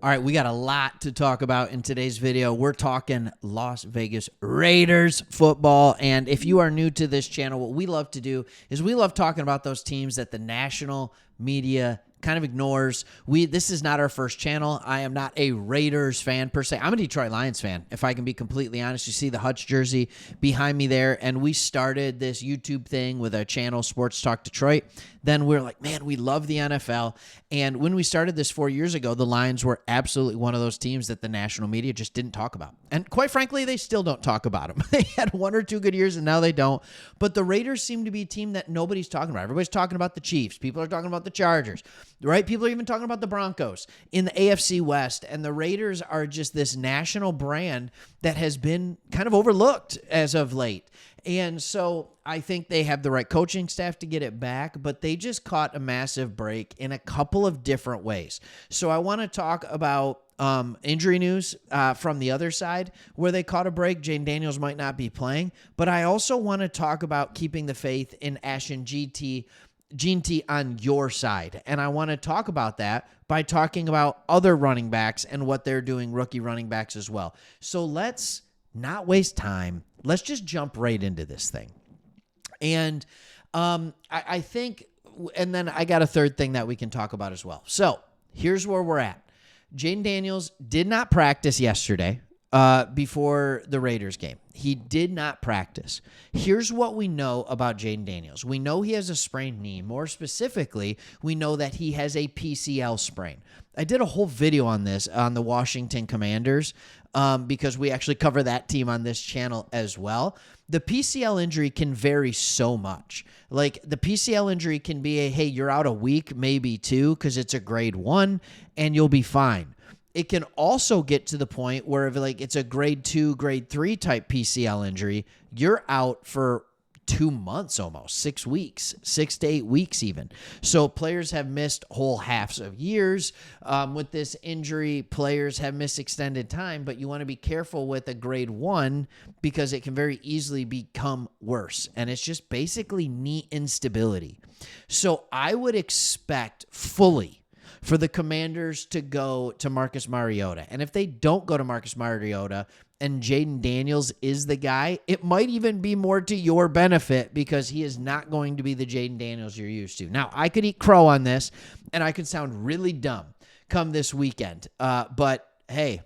All right, we got a lot to talk about in today's video. We're talking Las Vegas Raiders football. And if you are new to this channel, what we love to do is we love talking about those teams that the national media kind of ignores. This is not our first channel. I am not a Raiders fan per se. I'm a Detroit Lions fan, if I can be completely honest. You see the Hutch jersey behind me there, and we started this YouTube thing with a channel, Sports Talk Detroit. Then we're like, man, we love the NFL. And when we started this 4 years ago, the Lions were absolutely one of those teams that the national media just didn't talk about. And quite frankly, they still don't talk about them. They had 1 or 2 good years, and now they don't. But the Raiders seem to be a team that nobody's talking about. Everybody's talking about the Chiefs. People are talking about the Chargers, right? People are even talking about the Broncos in the AFC West. And the Raiders are just this national brand that has been kind of overlooked as of late. And so I think they have the right coaching staff to get it back, but they just caught a massive break in a couple of different ways. So I want to talk about injury news from the other side where they caught a break. Jayden Daniels might not be playing, but I also want to talk about keeping the faith in Ashton Jeanty on your side. And I want to talk about that by talking about other running backs and what they're doing, rookie running backs as well. So let's not waste time. Let's just jump right into this thing. And I think, and then I got a third thing that we can talk about as well. So here's where we're at. Jayden Daniels did not practice yesterday before the Raiders game. He did not practice. Here's what we know about Jayden Daniels. We know he has a sprained knee. More specifically, we know that he has a PCL sprain. I did a whole video on this on the Washington Commanders because we actually cover that team on this channel as well. The PCL injury can vary so much. Like the PCL injury can be hey, you're out a week, maybe 2, because it's a grade 1, and you'll be fine. It can also get to the point where if it's a grade 2, grade 3 type PCL injury, you're out for 2 months almost, 6 weeks, 6 to 8 weeks even. So players have missed whole halves of years with this injury. Players have missed extended time, but you want to be careful with a grade 1 because it can very easily become worse. And it's just basically knee instability. So I would expect fully for the Commanders to go to Marcus Mariota. And if they don't go to Marcus Mariota and Jayden Daniels is the guy, it might even be more to your benefit because he is not going to be the Jayden Daniels you're used to. Now, I could eat crow on this, and I could sound really dumb come this weekend. But, hey,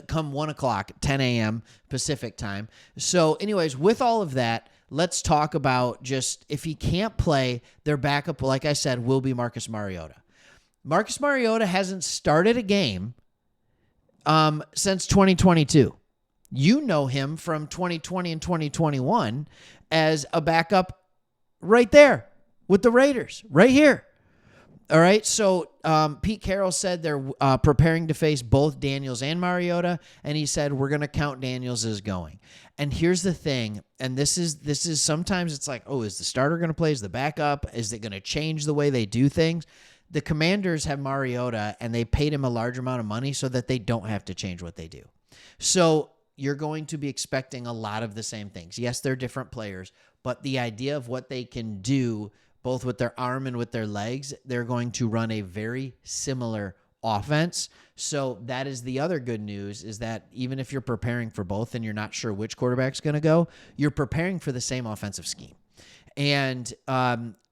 come 1 o'clock, 10 a.m. Pacific time. So, anyways, with all of that, let's talk about just if he can't play, their backup, like I said, will be Marcus Mariota. Marcus Mariota hasn't started a game since 2022. You know him from 2020 and 2021 as a backup right there with the Raiders, right here. All right, so Pete Carroll said they're preparing to face both Daniels and Mariota, and he said we're going to count Daniels as going. And here's the thing, and this is sometimes it's like, oh, is the starter going to play? Is the backup? Is it going to change the way they do things? The Commanders have Mariota, and they paid him a large amount of money so that they don't have to change what they do. So you're going to be expecting a lot of the same things. Yes, they're different players, but the idea of what they can do, both with their arm and with their legs, they're going to run a very similar offense. So that is the other good news, is that even if you're preparing for both and you're not sure which quarterback's going to go, you're preparing for the same offensive scheme. And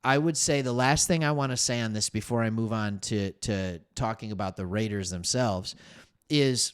I would say the last thing I want to say on this before I move on to talking about the Raiders themselves is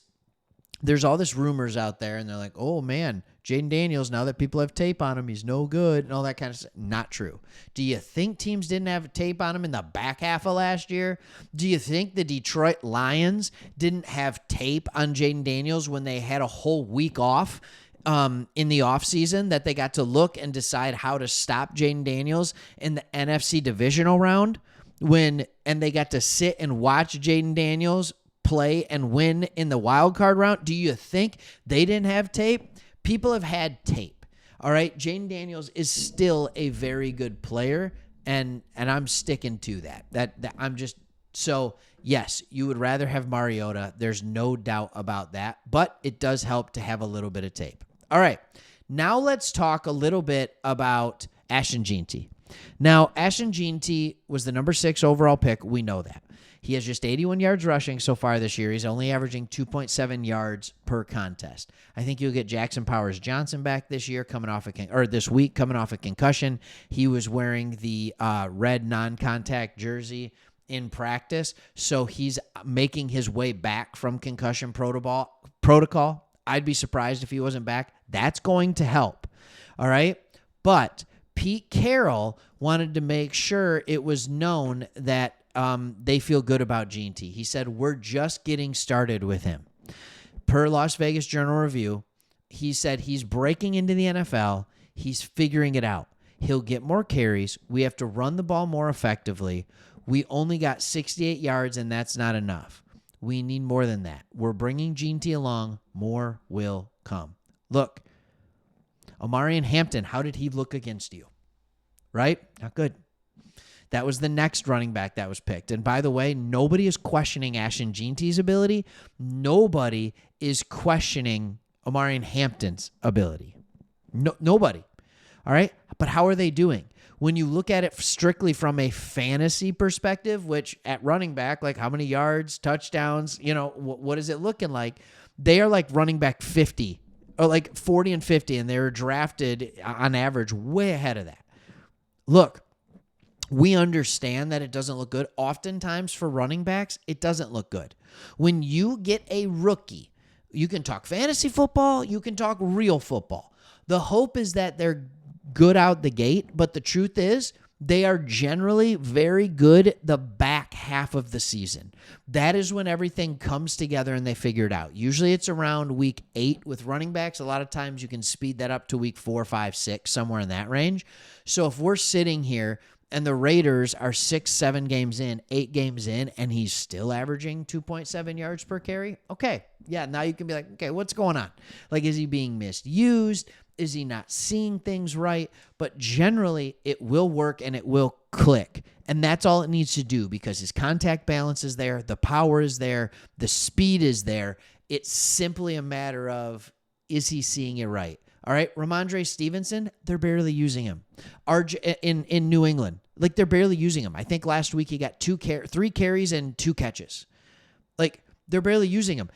there's all this rumors out there, and they're like, oh, man, Jayden Daniels, now that people have tape on him, he's no good and all that kind of stuff. Not true. Do you think teams didn't have tape on him in the back half of last year? Do you think the Detroit Lions didn't have tape on Jayden Daniels when they had a whole week off in the offseason that they got to look and decide how to stop Jayden Daniels in the NFC divisional round and they got to sit and watch Jayden Daniels play and win in the wild card round? Do you think they didn't have tape? People have had tape. All right. Jayden Daniels is still a very good player, and I'm sticking to that. That I'm just so yes, you would rather have Mariota. There's no doubt about that, but it does help to have a little bit of tape. All right. Now let's talk a little bit about Ashton Jeanty. Now, Ashton Jeanty was the number 6 overall pick. We know that. He has just 81 yards rushing so far this year. He's only averaging 2.7 yards per contest. I think you'll get Jackson Powers Johnson back this year, this week coming off a concussion. He was wearing the red non-contact jersey in practice, so he's making his way back from concussion protocol. I'd be surprised if he wasn't back. That's going to help. All right? But Pete Carroll wanted to make sure it was known that they feel good about G&T. He said, we're just getting started with him. Per Las Vegas Journal-Review, he said he's breaking into the NFL. He's figuring it out. He'll get more carries. We have to run the ball more effectively. We only got 68 yards, and that's not enough. We need more than that. We're bringing G&T along. More will come. Look, Omarion Hampton, how did he look against you? Right? Not good. That was the next running back that was picked. And by the way, nobody is questioning Ashton G&T's ability. Nobody is questioning Omarion Hampton's ability. Nobody. All right? But how are they doing? When you look at it strictly from a fantasy perspective, which at running back, like how many yards, touchdowns, what is it looking like? They are like running back 50 or like 40 and 50, and they were drafted on average way ahead of that. Look, we understand that it doesn't look good. Oftentimes for running backs, it doesn't look good. When you get a rookie, you can talk fantasy football, you can talk real football. The hope is that they're good out the gate, but the truth is they are generally very good the back half of the season. That is when everything comes together and they figure it out. Usually it's around week 8 with running backs. A lot of times you can speed that up to week 4, 5, 6, somewhere in that range. So if we're sitting here and the Raiders are 6, 7 games in, 8 games in, and he's still averaging 2.7 yards per carry, okay. Yeah, now you can be like, okay, what's going on? Like, is he being misused? Is he not seeing things right? But generally, it will work and it will click. And that's all it needs to do because his contact balance is there, the power is there, the speed is there. It's simply a matter of, is he seeing it right? All right, Ramondre Stevenson, they're barely using him. In New England, like they're barely using him. I think last week he got 3 carries and 2 catches. Like, they're barely using him.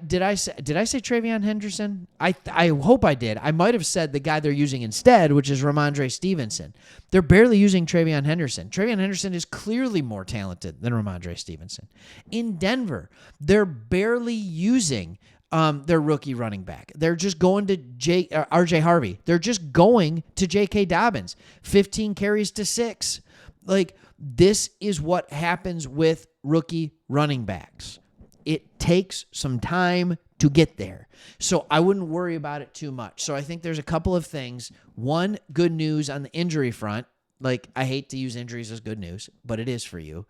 Did I say TreVeyon Henderson? I hope I did. I might have said the guy they're using instead, which is Ramondre Stevenson. They're barely using TreVeyon Henderson. TreVeyon Henderson is clearly more talented than Ramondre Stevenson. In Denver, they're barely using their rookie running back. They're just going to RJ Harvey. They're just going to J.K. Dobbins. 15 carries to 6. Like, this is what happens with rookie running backs. It takes some time to get there. So I wouldn't worry about it too much. So I think there's a couple of things. One, good news on the injury front. Like, I hate to use injuries as good news, but it is for you.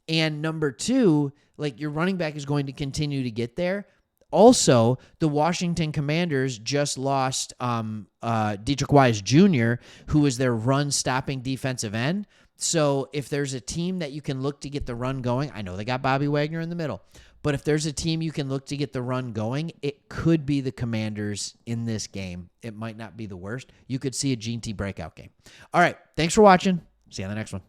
And number 2, like, your running back is going to continue to get there. Also, the Washington Commanders just lost Deatrich Wise Jr., who was their run-stopping defensive end. So if there's a team that you can look to get the run going, I know they got Bobby Wagner in the middle, but if there's a team you can look to get the run going, it could be the Commanders in this game. It might not be the worst. You could see a G&T breakout game. All right, thanks for watching. See you on the next one.